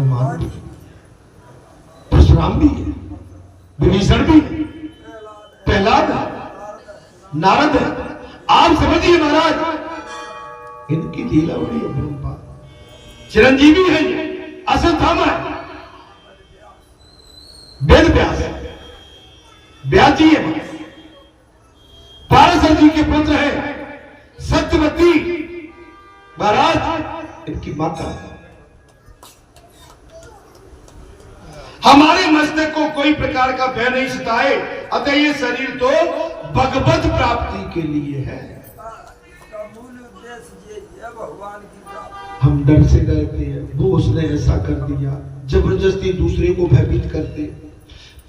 हनुमान भी, परशुराम भी है, विभीषण भी है, प्रहलाद है, नारद है। आप समझिए महाराज, इनकी लीला बड़ी अपरंपार। चिरंजीवी है, अश्वत्थामा है, वेद व्यास है, व्यास जी है, पाराशर जी के पुत्र है सत्यवती महाराज, इनकी माता। हमारे मस्तक को कोई प्रकार का भय नहीं सताए, अतः ये शरीर तो भगवत प्राप्ति के लिए है। हम डर से डरते हैं, वो उसने ऐसा कर दिया, जबरदस्ती दूसरे को भयभीत करते,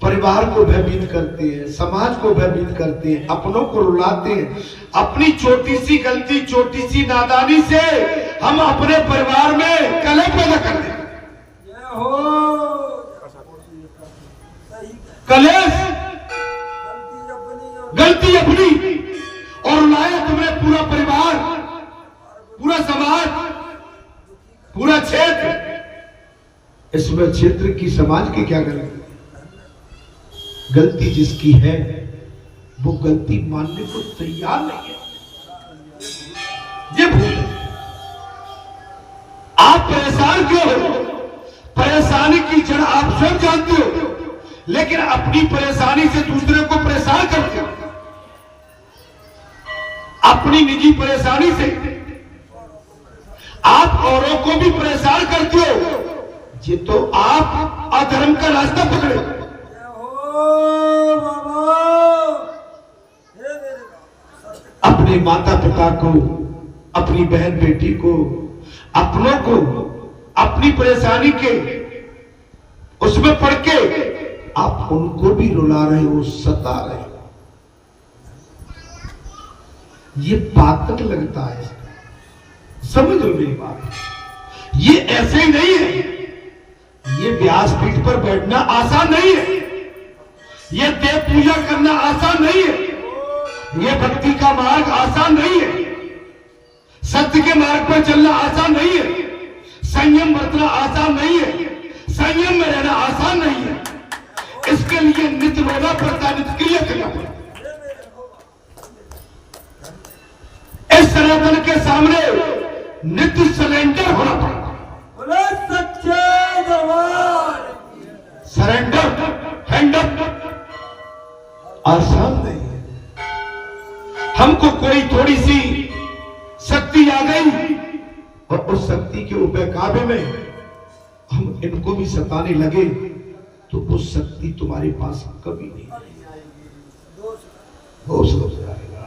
परिवार को भयभीत करते हैं, समाज को भयभीत करते हैं, अपनों को रुलाते हैं। अपनी छोटी सी गलती, छोटी सी नादानी से हम अपने परिवार में कलह पैदा कर दें। कलेश, गलती अपनी, और रुलाया तुमने पूरा परिवार, पूरा समाज, पूरा क्षेत्र। इसमें क्षेत्र की, समाज की क्या गलती? गलती जिसकी है वो गलती मानने को तैयार नहीं है, ये भूल है। आप परेशान क्यों हो? परेशानी की जड़ आप स्वयं जानते हो, लेकिन अपनी परेशानी से दूसरे को परेशान करते हो। अपनी निजी परेशानी से आप औरों को भी परेशान करते हो, ये तो आप अधर्म का रास्ता पकड़े। अपने माता पिता को, अपनी बहन बेटी को, अपनों को अपनी परेशानी के उसमें पड़ के आप उनको भी रुला रहे हो, सता रहे हो। ये पातक लगता है, समझ लो मेरी बात। ये ऐसे ही नहीं है, ये व्यासपीठ पर बैठना आसान नहीं है, ये देव पूजा करना आसान नहीं है, ये भक्ति का मार्ग आसान नहीं है, सत्य के मार्ग पर चलना आसान नहीं है, संयम बरतना आसान नहीं है, संयम में रहना आसान नहीं है। इसके लिए नित्य रोना पड़ता है, नित्य क्रिया करना पड़ता है। इस सनातन के सामने नित्य सरेंडर होना पड़ता है। सच्चे दरबार, सरेंडर, हैंड अप आसान नहीं है। हमको कोई थोड़ी सी शक्ति आ गई और उस शक्ति के उपकाबे में हम इनको भी सताने लगे, तो वो शक्ति तुम्हारे पास कभी नहीं हो जाएगा।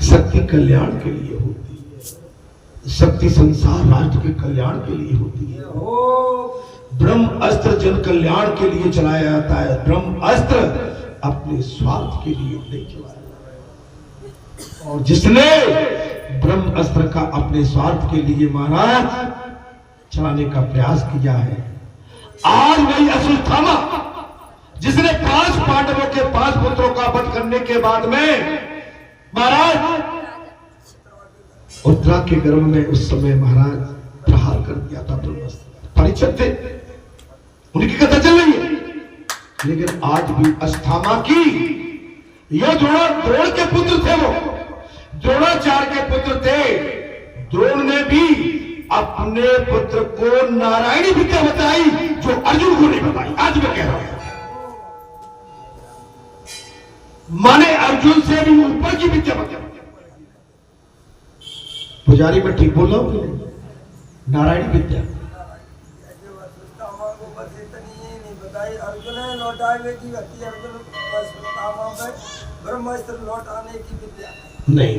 शक्ति कल्याण के लिए होती है, शक्ति संसार राष्ट्र के कल्याण के लिए होती है। ब्रह्म अस्त्र जन कल्याण के लिए चलाया जाता है, ब्रह्म अस्त्र अपने स्वार्थ के लिए नहीं चलाया। और जिसने ब्रह्म अस्त्र का अपने स्वार्थ के लिए महाराज चलाने का प्रयास किया है, आज वही अश्वत्थामा जिसने 5 पांडवों के 5 पुत्रों का वध करने के बाद में महाराज उत्तरा के गर्भ में उस समय महाराज प्रहार कर दिया था ब्रह्मास्त्र। परीक्षित थे, उनकी कथा चल रही है। लेकिन आज भी अश्वत्थामा की, ये द्रोण के पुत्र थे, वो द्रोणाचार्य के पुत्र थे। द्रोण ने भी अपने पुत्र को नारायणी विद्या बताई जो अर्जुन को नहीं बताई। आज मैं कह रहा हूं, माने अर्जुन से भी ऊपर की विद्या बताई। पुजारी में ठीक बोल रहा हूं? नारायणी विद्या ब्रह्मास्त्र लौटाने की विद्या नहीं,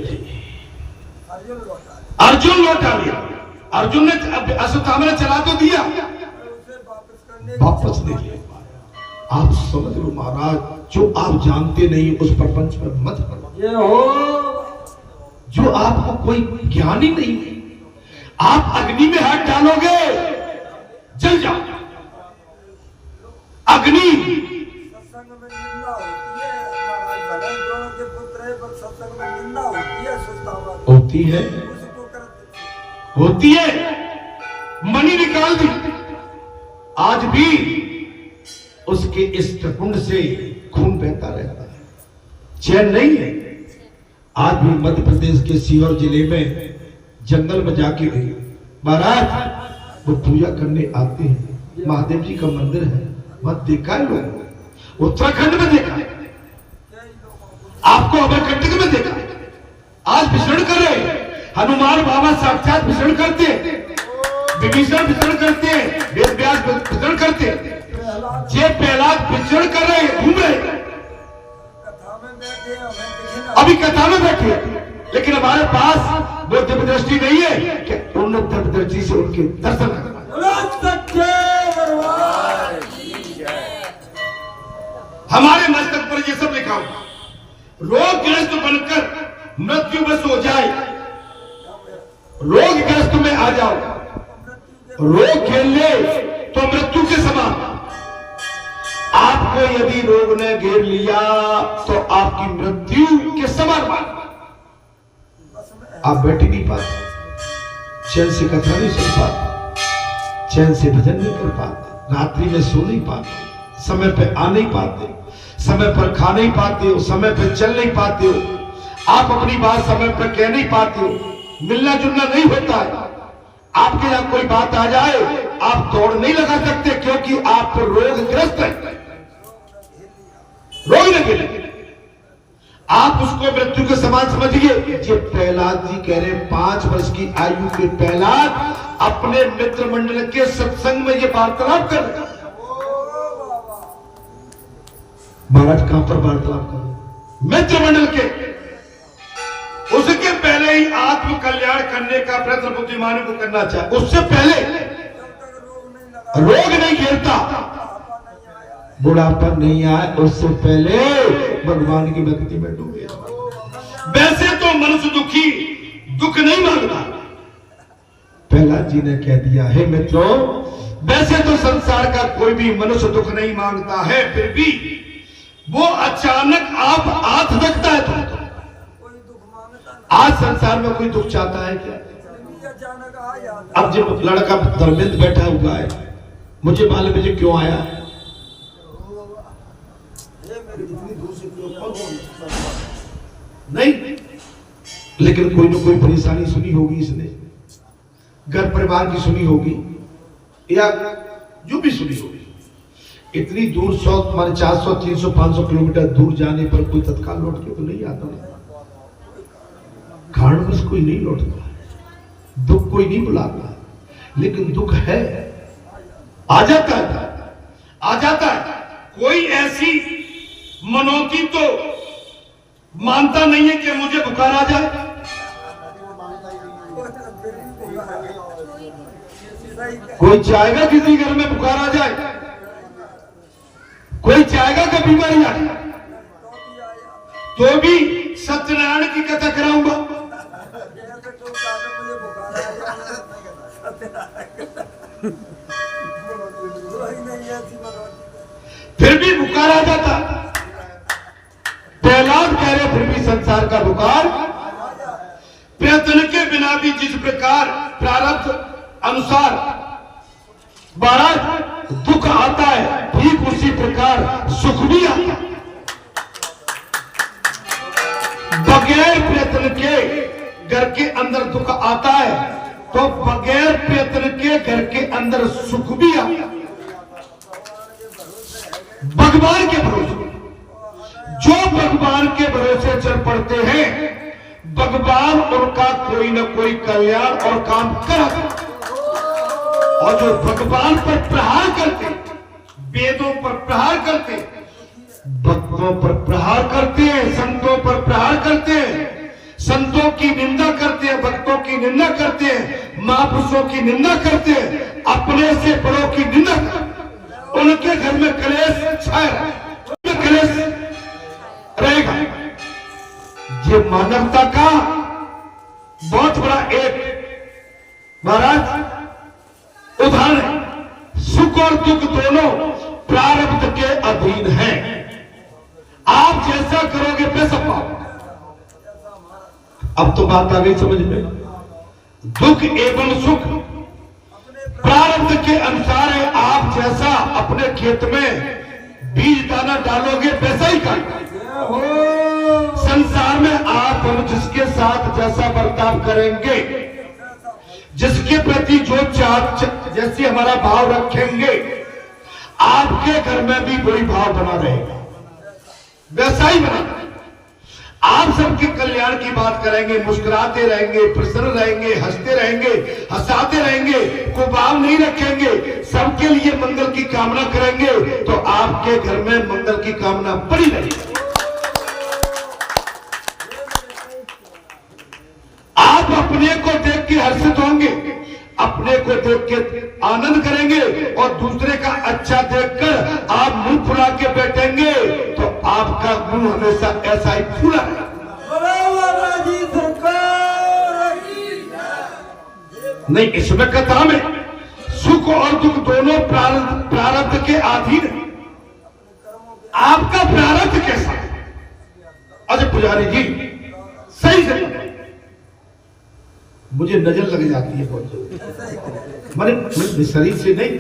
अर्जुन लौटा लिया। अर्जुन ने, अश्वत्थामा ने चला तो दिया, वापस नहीं ले पाया। आप समझ लो महाराज, जो आप जानते नहीं उस प्रपंच में मत पड़ो। जो आपको कोई ज्ञान ही नहीं, आप अग्नि में हाथ डालोगे जल जाओ। अग्नि सत्संग में निंदा होती है, भले दोनों के पुत्र है पर सत्संग में निंदा होती है, होती है, होती है। मणि निकाल दी, आज भी उसके इस कुंड से खून बहता रहता है, चैन नहीं है। आज भी मध्य प्रदेश के सीहोर जिले में जंगल में जाके महाराज वो पूजा करने आते हैं। महादेव जी का मंदिर है, वहां देखा है लोग, उत्तराखंड में देखा, आपको अमरकंटक में देखा। आज विचरण कर रहे हनुमान बाबा साक्षात विचरण करते हैं, विभीषण विचरण करते हैं, वेद व्यास विचरण करते हैं, जे प्रहलाद विचरण कर रहे हैं, घूम रहे अभी कथा में बैठे, लेकिन हमारे पास वो दिव्य दृष्टि नहीं है कि उन दिव्य दृष्टि से उनके दर्शन कर। हमारे मस्तक पर ये सब लिखा हुआ, रोगग्रस्त बनकर मृत्युवश हो जाए, रोगग्रस्त में आ जाओ, रोग खेल ले तो मृत्यु के समान। आपको यदि रोग ने घेर लिया तो आपकी मृत्यु के समान मान। आप बैठ नहीं पाते, चैन से कथा नहीं सुन पाते, चैन से भजन नहीं कर पाते, रात्रि में सो नहीं पाते, समय पे आ नहीं पाते, समय पर खा नहीं पाते हो, समय पर चल नहीं पाते हो, आप अपनी बात समय पर कह नहीं पाते हो, मिलना जुलना नहीं होता है। आपके यहां कोई बात आ जाए आप दौड़ नहीं लगा सकते, क्योंकि आप रोगग्रस्त हैं, रोग लगे। आप उसको मृत्यु के समान समझिए। ये प्रहलाद जी कह रहे 5 वर्ष की आयु के प्रहलाद अपने मित्र मंडल के सत्संग में ये वार्तालाप कर रहे। महाराज कहां पर वार्तालाप कर रहे? मित्र मंडल के। उसके पहले ही आत्म कल्याण करने का प्रयत्न बुद्धिमानों को करना चाहिए। उससे पहले रोग नहीं घेरता, बुढ़ापा नहीं आए, उससे पहले भगवान की भक्ति में डूबे। वैसे तो मनुष्य दुखी दुख नहीं मांगता। प्रहलाद जी ने कह दिया, हे मित्रों, वैसे तो संसार का कोई भी मनुष्य दुख नहीं मांगता है, फिर भी वो अचानक आप हाथ रखता है तो आज संसार में कोई दुख चाहता है क्या? अब जब लड़का धर्मेंद्र बैठा हुआ है, मुझे मालूम है क्यों आया, नहीं, लेकिन कोई ना कोई परेशानी सुनी होगी इसने, घर परिवार की सुनी होगी या जो भी सुनी होगी। इतनी दूर 400, 300, 500 किलोमीटर दूर जाने पर कोई तत्काल लौट के तो नहीं आता ना, कारणवश कोई नहीं लौटता है, दुख कोई नहीं बुलाता है, लेकिन दुख है, आ जाता है, आ जाता है। कोई ऐसी मनोती तो मानता नहीं है कि मुझे बुखार आ जाए, कोई चाहेगा किसी घर में बुखार आ जाए, कोई चाहेगा कि बीमारी आ जाए, तो भी सत्यनारायण की कथा कराऊंगा। फिर भी बुखार आ जाता। प्रहलाद कह रहे फिर भी संसार का बुखार, प्रयत्न के बिना भी जिस प्रकार प्रारब्ध अनुसार महाराज दुख आता है, ठीक उसी प्रकार सुख भी आता है। बगैर प्रयत्न के घर के अंदर दुख आता है, तो बगैर प्रयत्न के घर के अंदर सुख भी आता है। भगवान के भरोसे, जो भगवान के भरोसे चल पड़ते हैं, भगवान उनका कोई न कोई कल्याण और काम करते, और जो भगवान पर प्रहार करते, वेदों पर प्रहार करते, भक्तों पर प्रहार करते हैं, संतों पर प्रहार करते हैं, संतों की निंदा करते हैं, भक्तों की निंदा करते हैं, महापुरुषों की निंदा करते हैं, अपने से बड़ों की निंदा करते हैं, उनके घर में कलेश छाया, कलेश रहेगा। ये मानवता का बहुत बड़ा एक महाराज उदाहरण है। सुख और दुख दोनों प्रारब्ध के अधीन हैं। आप जैसा करोगे वैसा पाओगे। अब तो बात आ गई समझ में। दुख एवं सुख प्रारब्ध के अनुसार है, आप जैसा अपने खेत में बीज दाना डालोगे वैसा ही खाएगा। संसार में आप हम जिसके साथ जैसा बर्ताव करेंगे, जिसके प्रति जो जैसी हमारा भाव रखेंगे, आपके घर में भी वही भाव बना रहेगा, वैसा ही बना। आप सबके कल्याण की बात करेंगे, मुस्कुराते रहेंगे, प्रसन्न रहेंगे, हंसते रहेंगे, हंसाते रहेंगे, कोई भाव नहीं रखेंगे, सबके लिए मंगल की कामना करेंगे, तो आपके घर में मंगल की कामना बड़ी रहेगी। आप अपने को देख के हर्षित होंगे, अपने को देख के आनंद करेंगे, और दूसरे का अच्छा देखकर आप मुंह फुला के बैठेंगे, तो आपका मुंह हमेशा ऐसा ही फूला है। नहीं, इसमें कथा में सुख और दुख दोनों प्रारब्ध के अधीन है। आपका प्रारब्ध कैसा है? अजय पुजारी जी सही से मुझे नजर लग जाती है बहुत जल्दी। मैं शरीर से नहीं,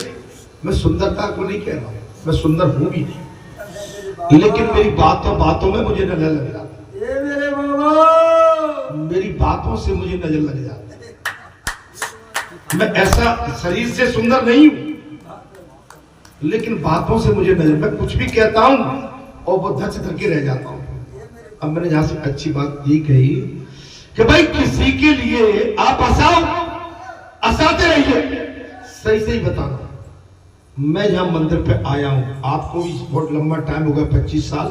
मैं सुंदरता को नहीं कह रहा हूं, मैं सुंदर हूं भी नहीं, लेकिन मेरी बातों में मुझे नजर लग जाती है। मेरी बातों से मुझे नजर लग जाती है। मैं ऐसा शरीर से सुंदर नहीं हूं, लेकिन बातों से मुझे नजर, मैं कुछ भी कहता हूं और वो धच धर के रह जाता हूं। अब मैंने यहां से अच्छी बात यही कही कि भाई किसी के लिए आप हंसाते रहिए, सही सही बताना। मैं यहां मंदिर पे आया हूं, आपको भी बहुत लंबा टाइम हो गया, 25 साल,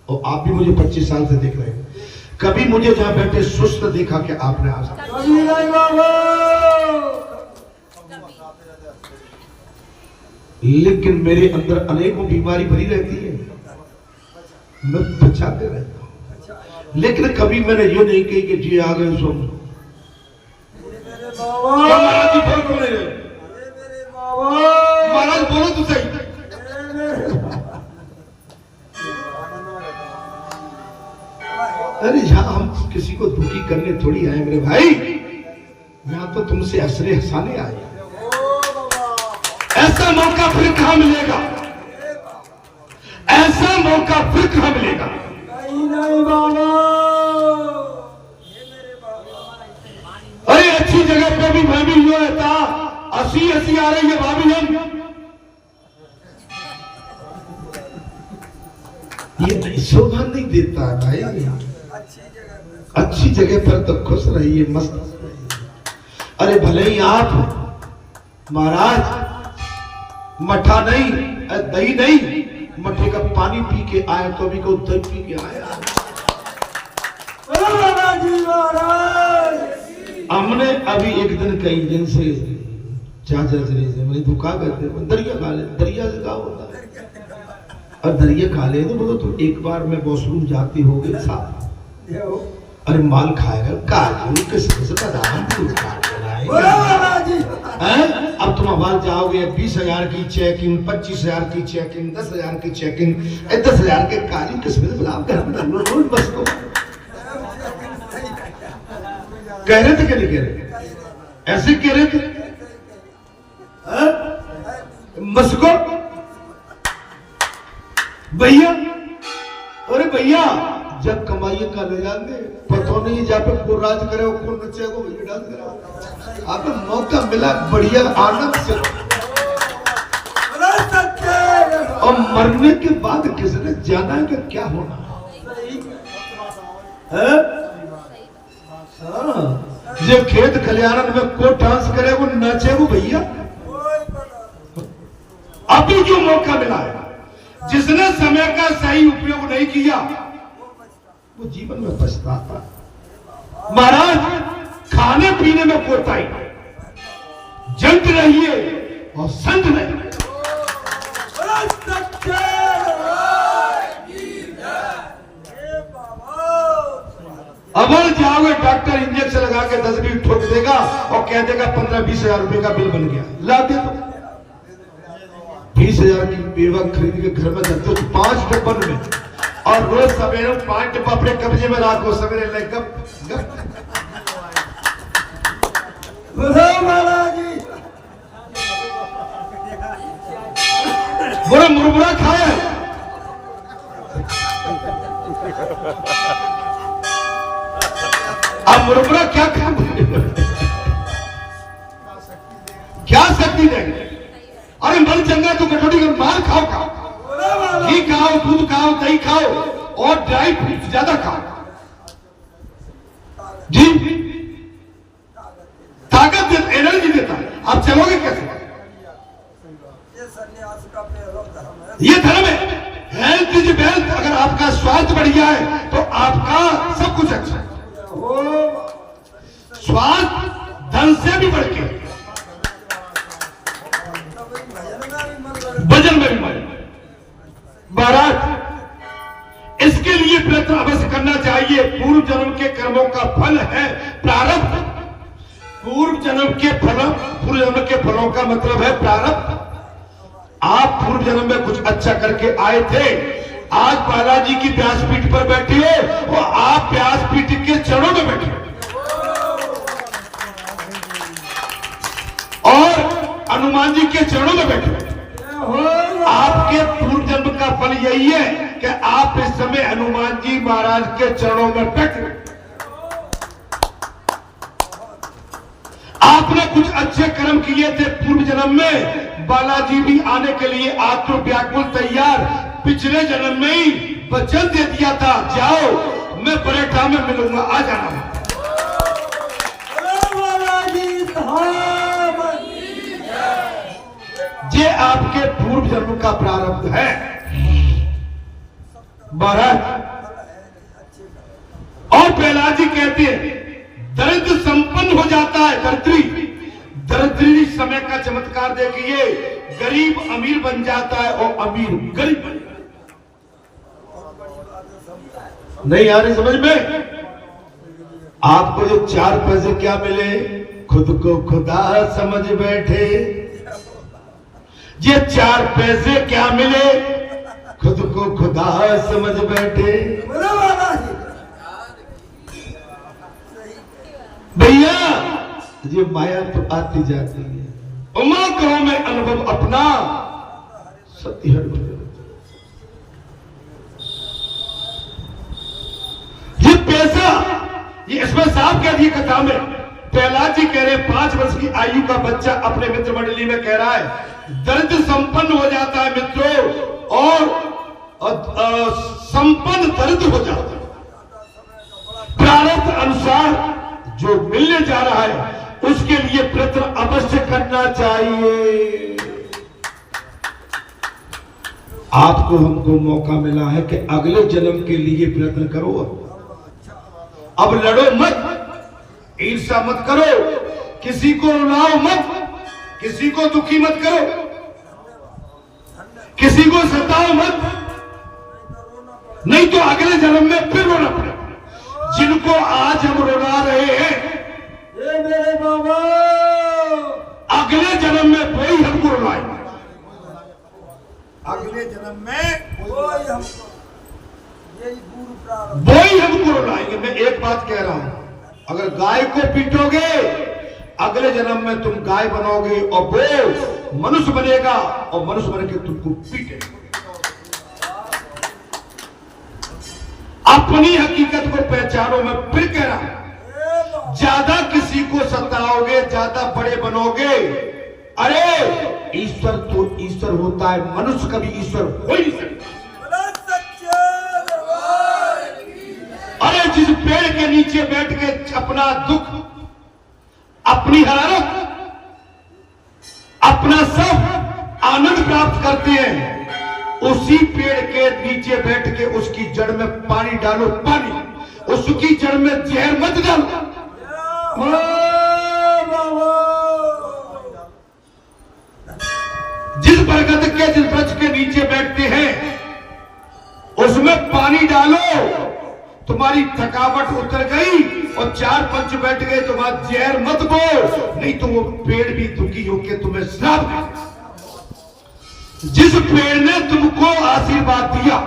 और आप भी मुझे 25 साल से देख रहे हैं। कभी मुझे जहां बैठे सुस्त देखा कि आपने आज, लेकिन मेरे अंदर अनेकों बीमारी भरी रहती है, मैं बचाते रहता हूं। लेकिन कभी मैंने ये नहीं कही कि जी आ गए सो महाराज जी बोल क्यों नहीं रहे? महाराज बोलो तो सही। अरे यहाँ हम किसी को दुखी करने थोड़ी आए मेरे भाई, यहाँ तो तुमसे हंसने हंसाने आए। ऐसा मौका फिर कहां मिलेगा? ऐसा मौका फिर कहां मिलेगा? अरे अच्छी जगह पे भी मैं भी यो रहता, हंसी आ रही है भाभी हम, ये शोभा नहीं देता है भाई। अच्छी जगह पर तो खुश रहिए, मस्त रहिए। अरे भले ही आप महाराज मठा नहीं, दही नहीं, मठे का पानी पी के आए तो भी को दही पी के आया। हमने अभी एक दिन कई दिन से चाचा से मैंने तो कहा करते दरिया खा ले, दरिया से क्या होता है, और दरिया खा ले तो बोलो तुम एक बार में वॉशरूम जाती हो गए साथ, अरे माल खाएगा काजू किससे बादाम दूध अब तुम बाहर जाओगे 20,000 की चेकिंग, 25,000 की चेकिंग, 10,000 की चेकिंग, 10,000 के काजू किस्में बुलाओ घर में रोज बस को कह रहे थे कि नहीं कह रहे? ऐसे कह रहे थे मस्को भैया। अरे भैया जब कमाइए का ले जाएंगे, पता नहीं जहाँ पे को राज करे वो कौन नचे को भैया डांस करे। आपको मौका मिला बढ़िया आनंद से, और मरने के बाद किसने जाना है कि क्या होना है? जो खेत खलियान में को डांस करे वो नाचे वो भैया। अभी जो मौका मिला है, जिसने समय का सही उपयोग नहीं किया वो जीवन में पछताता। महाराज खाने पीने में कोताही, जंत रहिए और संत रहिए। अगर जाओगे डॉक्टर इंजेक्शन लगा के 10 ठोक देगा और कह देगा 15-20 हजार रुपए का बिल बन गया, ला दे दो। 20,000 की बेवा खरीद के घर में रखते हो 5 डब्बन में, और रोज सवेरे 5 डब्बा अपने कब्जे में रखो, सवेरे ले गप बोले मुरमुरा खाए। अब मुरमुरा क्या खाते, क्या शक्ति देंगे? अरे मन चंगा तो कटोरी का माल खाओ, घी खाओ, दूध खाओ, दही खाओ और ड्राई फ्रूट ज्यादा खाओ जी। ताकत देता, एनर्जी देता है। आप चलोगे कैसे? ये सन्यास का पहला धर्म है। ये धर्म है। Health is wealth. अगर आपका स्वास्थ्य बढ़िया है तो आपका सब कुछ अच्छा है। स्वास्थ्य धन से भी बढ़ के, भजन में भी मन। महाराज, इसके लिए प्रयत्न अवश्य करना चाहिए। पूर्व जन्म के कर्मों का फल है प्रारब्ध। पूर्व जन्म के फलों का मतलब है प्रारब्ध। आप पूर्व जन्म में कुछ अच्छा करके आए थे, आज बालाजी की व्यासपीठ पर बैठे हो और आप व्यासपीठ के चरणों में बैठे और हनुमान जी के चरणों में बैठे। आपके पूर्व जन्म का फल यही है कि आप इस समय हनुमान जी महाराज के चरणों में बैठे। आपने कुछ अच्छे कर्म किए थे पूर्व जन्म में, बालाजी भी आने के लिए आतुर व्याकुल तैयार। पिछले जन्म में ही वचन दे दिया था, जाओ मैं बरेठा में मिलूंगा, आ जाना। ये आपके पूर्व जन्म का प्रारब्ध है महाराज। और प्रहलाद जी कहते हैं दरिद्र संपन्न हो जाता है, दरिद्री समय का चमत्कार देखिए। गरीब अमीर बन जाता है और अमीर गरीब बन जाता है। नहीं आ रही समझ में? आपको जो 4 पैसे क्या मिले, खुद को खुदा समझ बैठे। ये 4 पैसे क्या मिले, खुद को खुदा समझ बैठे। भैया ये माया तो आती जाती है। उमा कहो मैं अनुभव अपना सत्य हर। ये पैसा, ये इसमें साफ कह दिए कथा में। प्रहलाद जी कह रहे 5 वर्ष की आयु का बच्चा अपने मित्र मंडली में कह रहा है दरिद्र संपन्न हो जाता है मित्रों, और संपन्न दरिद्र हो जाता है। प्रारब्ध अनुसार जो मिलने जा रहा है उसके लिए प्रयत्न अवश्य करना चाहिए। आपको हमको मौका मिला है कि अगले जन्म के लिए प्रयत्न करो। अब लड़ो मत, ईर्ष्या मत करो, किसी को रुलाओ मत, किसी को दुखी मत करो, किसी को सताओ मत, नहीं तो अगले जन्म में फिर रोना पड़ेगा। जिनको आज हम रुला रहे हैं, ये मेरे बाबा, अगले जन्म में वही हमको रुलाएंगे। अगले जन्म में वही हमको, यही गुरु प्रारब्ध, वही हमको रुलाएंगे। मैं एक बात कह रहा हूं, अगर गाय को पीटोगे अगले जन्म में तुम गाय बनोगे और वो मनुष्य बनेगा और मनुष्य बन के तुमको पीटेगा। अपनी हकीकत को पहचानो। मैं फिर कह रहा हूं, ज्यादा किसी को सताओगे, ज्यादा बड़े बनोगे। अरे ईश्वर तो ईश्वर होता है, मनुष्य कभी ईश्वर हो ही नहीं सकता। अरे जिस पेड़ के नीचे बैठ के अपना दुख, अपनी हरारत, अपना सब आनंद प्राप्त करते हैं, उसी पेड़ के नीचे बैठ के उसकी जड़ में पानी डालो, पानी, उसकी जड़ में जहर मत डालो। जिस बरगद के, जिस वृक्ष के नीचे बैठते हैं उसमें पानी डालो, तुम्हारी थकावट उतर गई और 4 पंच बैठ गए, तुम्हारा जहर मत बो, नहीं तो वो पेड़ भी दुखी होकर तुम्हें श्राप देगा। जिस पेड़ ने तुमको आशीर्वाद दिया,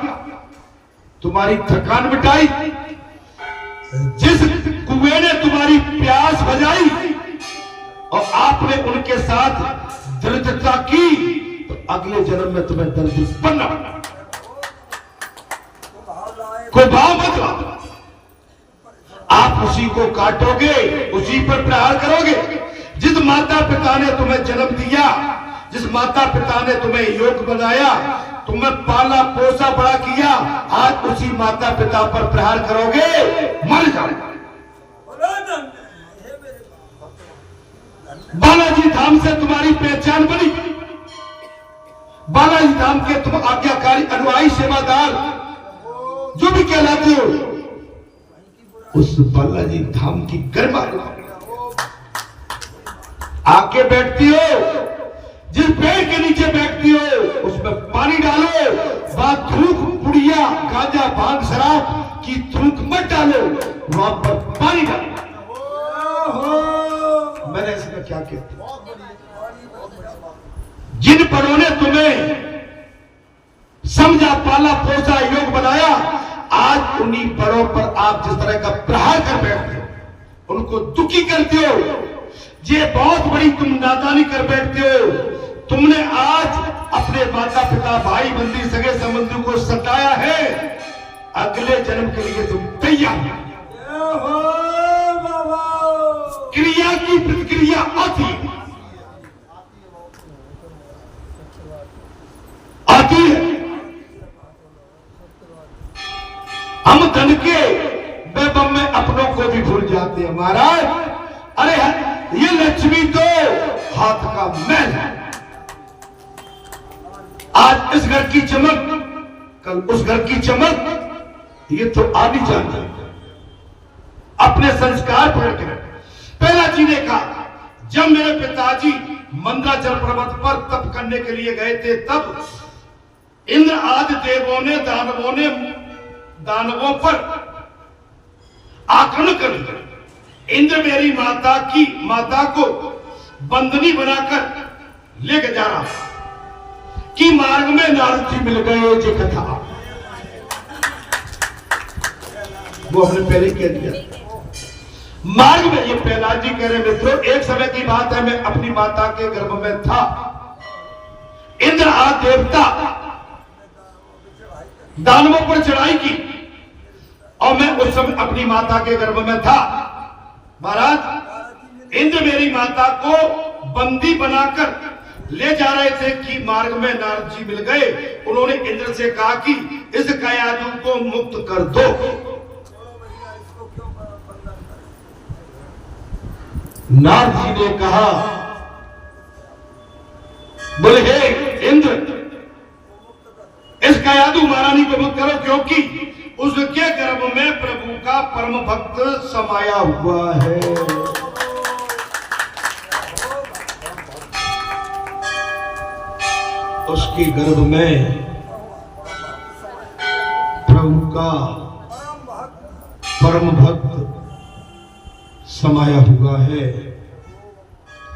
तुम्हारी थकान मिटाई, जिस कुएं ने तुम्हारी प्यास बुझाई और आपने उनके साथ दृढ़ता की, तो अगले जन्म में तुम्हें दर्दी बनना को भाव लाए कोई भाव मत लाओ। आप उसी को काटोगे, उसी पर प्रहार करोगे। जिस माता पिता ने तुम्हें जन्म दिया, जिस माता पिता ने तुम्हें योग बनाया, तुम्हें पाला पोसा बड़ा किया, आज उसी माता पिता पर प्रहार करोगे, मर जाओगे। बालाजी धाम से तुम्हारी पहचान बनी। बालाजी धाम के तुम आज्ञाकारी अनुयायी सेवादार जो भी कहलाते हो, उस बालाजी धाम की गरिमा आके बैठती हो। जिस पेड़ के नीचे बैठती हो उसमें पानी डालो, वहां थूक पुड़िया गांजा भांग शराब की थूक मत डालो, वहां पर पानी डालो। मैंने इसमें क्या कहती, जिन बड़ों ने तुम्हें समझा, पाला पोसा, योग बनाया, आज उन्हीं बड़ों पर आप जिस तरह का प्रहार कर बैठते हो, उनको दुखी करते हो। ये बहुत बड़ी तुम नादानी कर बैठते हो। तुमने आज अपने माता पिता भाई बंदी सगे संबंधियों को सताया है। अगले जन्म के लिए तुम तैयार हो। क्रिया की प्रतिक्रिया आती है। हम धन के बेबम में अपनों को भी भूल जाते हैं महाराज। अरे ये लक्ष्मी तो हाथ का मैल है। आज इस घर की चमक, कल उस घर की चमक, ये तो आनी जानी अपने संस्कार पकड़ के। पहला जी ने कहा, जब मेरे पिताजी मंदराचल पर्वत पर तप करने के लिए गए थे, तब इंद्र आदि देवों ने दानवों पर आक्रमण कर दिया। इंद्र मेरी माता को बंदनी बनाकर लेकर जा रहा कि मार्ग में नारद जी मिल गए। जो कथा वो हमने पहले कह दिया। मार्ग में, ये प्रहलाद जी कह रहे मित्रों, एक समय की बात है, मैं अपनी माता के गर्भ में था। इंद्र आदि देवता दानवों पर चढ़ाई की और मैं उस समय अपनी माता के गर्भ में था। महाराज, इंद्र मेरी माता को बंदी बनाकर ले जा रहे थे कि मार्ग में नारद जी मिल गए। उन्होंने इंद्र से कहा कि इस कयादू को मुक्त कर दो। नारद जी ने कहा, बोले हे इंद्र, इस कयादू महारानी को मुक्त करो, क्योंकि उसके गर्भ में प्रभु का परम भक्त समाया हुआ है। उसके गर्भ में प्रभु का परम भक्त समाया हुआ है।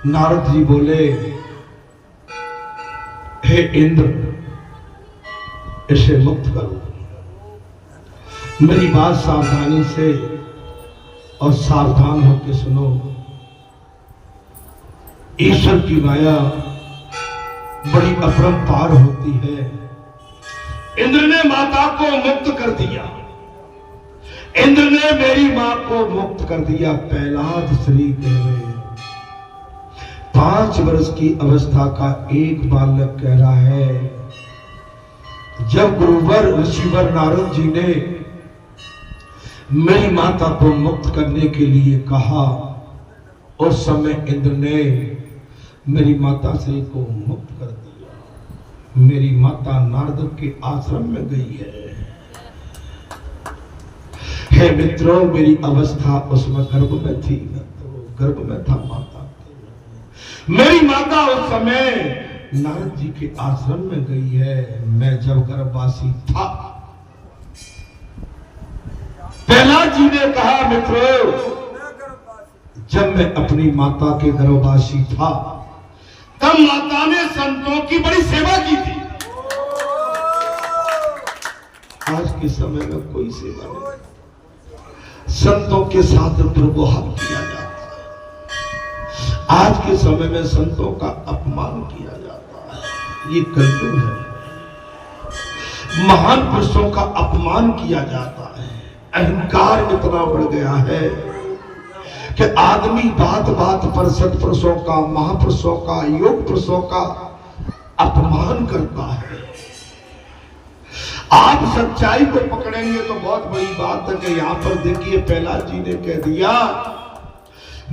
नारद जी बोले, हे इंद्र, इसे मुक्त करो। मेरी बात सावधानी से और सावधान होकर सुनो। ईश्वर की माया बड़ी अपरंपार होती है। इंद्र ने माता को मुक्त कर दिया। इंद्र ने मेरी मां को मुक्त कर दिया। प्रहलाद श्री कह रहे, 5 वर्ष की अवस्था का एक बालक कह रहा है, जब गुरुवर ऋषिवर नारद जी ने मेरी माता को मुक्त करने के लिए कहा, उस समय इंद्र ने मेरी माता श्री को मुक्त कर दिया। मेरी माता नारद के आश्रम में गई है। हे मित्रों, मेरी अवस्था उसमें गर्भ में थी, गर्भ में था माता के। मेरी माता उस समय नारद जी के आश्रम में गई है। मैं जब गर्भवासी था, प्रहलाद जी ने कहा, मित्रों, जब मैं अपनी माता के गर्भवासी था, तब माता ने संतों की बड़ी सेवा की थी। आज के समय में कोई सेवा नहीं। संतों के साथ दुर्व्यवहार किया जाता है। आज के समय में संतों का अपमान किया जाता है। ये कलयुग है। महान पुरुषों का अपमान किया जाता है। अहंकार इतना बढ़ गया है कि आदमी बात बात पर सत्पुरुषों का, महापुरुषों का, योग पुरुषों का अपमान करता है। आप सच्चाई को पकड़ेंगे तो बहुत बड़ी बात है कि यहां पर देखिए प्रहलाद जी ने कह दिया,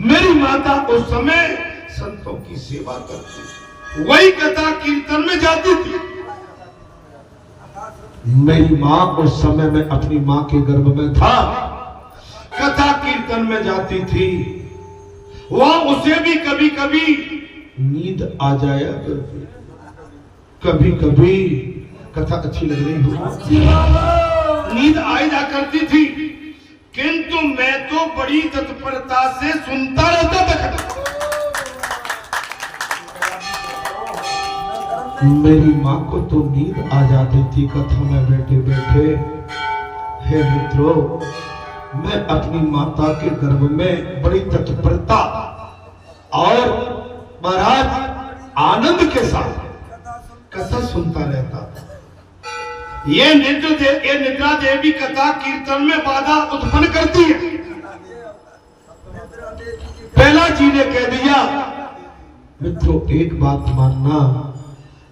मेरी माता उस समय संतों की सेवा करती, वही कथा कीर्तन में जाती थी। मेरी मां उस समय में अपनी मां के गर्भ में था, कथा कीर्तन में जाती थी। वहां उसे भी कभी कभी नींद आ जाया करती, कभी कभी कथा अच्छी लग रही हो, नींद आ जा करती थी, किंतु मैं तो बड़ी तत्परता से सुनता रहता था। मेरी मां को तो नींद आ जाती थी कथा में बैठे बैठे। हे मित्रों, मैं अपनी माता के गर्भ में बड़ी तत्परता और महाराज आनंद के साथ कथा सुनता रहता था। ये निद्रा देवी कथा कीर्तन में बाधा उत्पन्न करती है। पहला जी ने कह दिया, मित्रों एक बात मानना,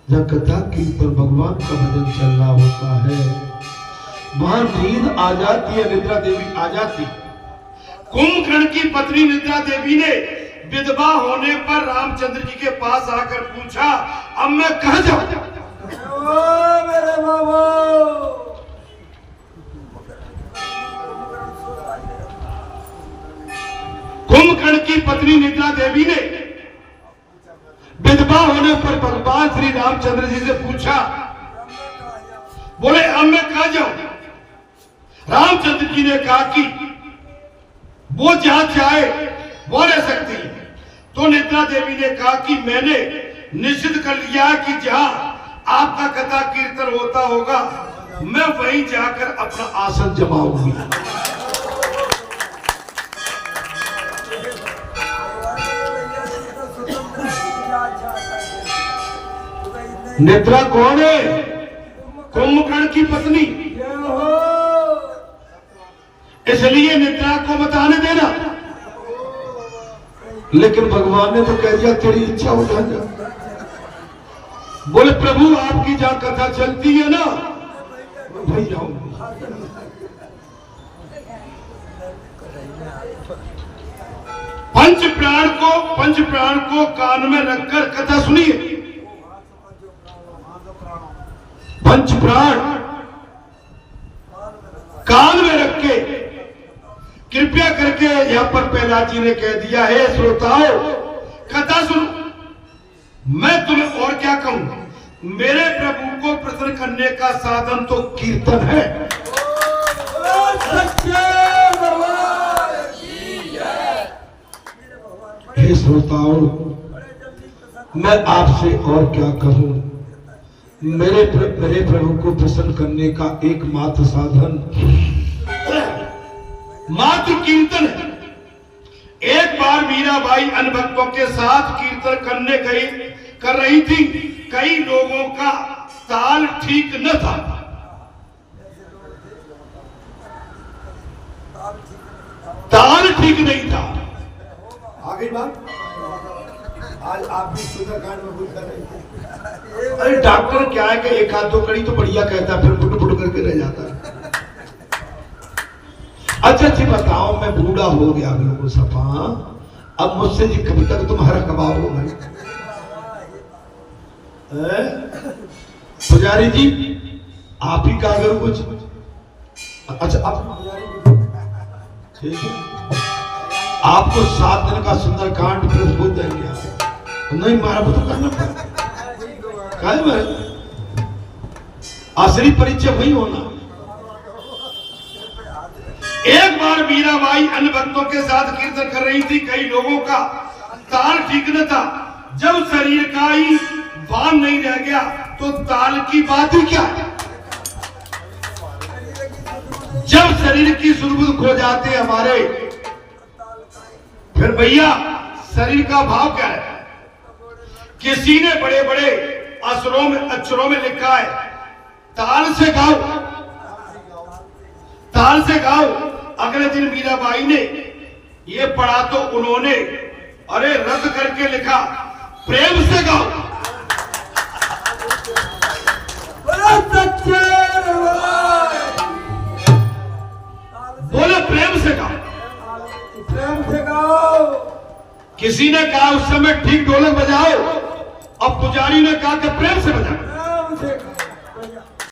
जब कथा कीर्तन भगवान का भजन चल रहा होता है, वहां नींद आ जाती है, निद्रा देवी आ जाती। कुंभकर्ण की पत्नी निद्रा देवी ने विधवा होने पर रामचंद्र जी के पास आकर पूछा, अब मैं कहां जाऊं? मेरे बाबा कुंभकर्ण की पत्नी निद्रा देवी ने विधवा होने पर भगवान श्री रामचंद्र जी से पूछा, बोले अब मैं कहां जाऊं? रामचंद्र जी ने कहा कि वो जहां चाहे वो रह सकती है। तो निद्रा देवी ने कहा कि मैंने निश्चित कर लिया कि जहां आपका कथा कीर्तन होता होगा, मैं वहीं जाकर अपना आसन जमाऊंगी। निद्रा कौन है? कुंभकर्ण की पत्नी। इसलिए निद्रा को बताने देना, लेकिन भगवान ने तो कह दिया तेरी इच्छा उठा जा। बोले प्रभु आपकी जहां कथा चलती है ना, वहीं जाऊंगी। पंच प्राण को कान में रखकर कथा सुनिए। पंच प्राण कान में रख के कृपया करके यहां पर प्रहलाद जी ने कह दिया है, श्रोताओ कथा सुनो। मैं तुम्हें और क्या कहूं, मेरे प्रभु को प्रसन्न करने का साधन तो कीर्तन है। हे श्रोताओ, मैं आपसे और क्या कहूं, मेरे प्रभु को प्रसन्न करने का एकमात्र साधन मात्र कीर्तन है। एक बार मीराबाई अन्य भक्तों के साथ कीर्तन करने कर रही थी। कई लोगों का ताल ठीक न था। ताल ठीक नहीं था। आगे बात, आज आप भी सुंदरकांड में भूल कर रहे थे। अरे डॉक्टर क्या है कि एक हाथ दो कड़ी तो बढ़िया कहता है, फिर फुट फुट करके रह जाता है। अच्छा जी बताओ, मैं बूढ़ा हो गया बिल्कुल सफा, अब मुझसे जी कभी तक तुम हरा कबाओ भाई? पुजारी जी आप ही कहा करो कुछ। अच्छा अब ठीक है, आपको 7 दिन का सुंदरकांड फिर भूल देंगे आप। नहीं मारा तो करना पड़ेगा, असली परिचय वही होना। एक बार मीराबाई अन्य भक्तों के साथ कीर्तन कर रही थी। कई लोगों का ताल ठीक न था। जब शरीर का ही भान नहीं रह गया तो ताल की बात ही क्या है। जब शरीर की सुध खो जाते हमारे, फिर भैया शरीर का भाव क्या है। किसी ने बड़े बड़े अक्षरों में लिखा है, ताल से गाओ, ताल से गाओ। अगले दिन मीराबाई ने ये पढ़ा तो उन्होंने अरे रद्द करके लिखा, प्रेम से गाओ। बोले प्रेम से गाओ, प्रेम से गाओ। किसी ने कहा उस समय ठीक ढोलक बजाओ, अब पुजारी ने कहा कि प्रेम से बजाओ। प्रेम से गाओ।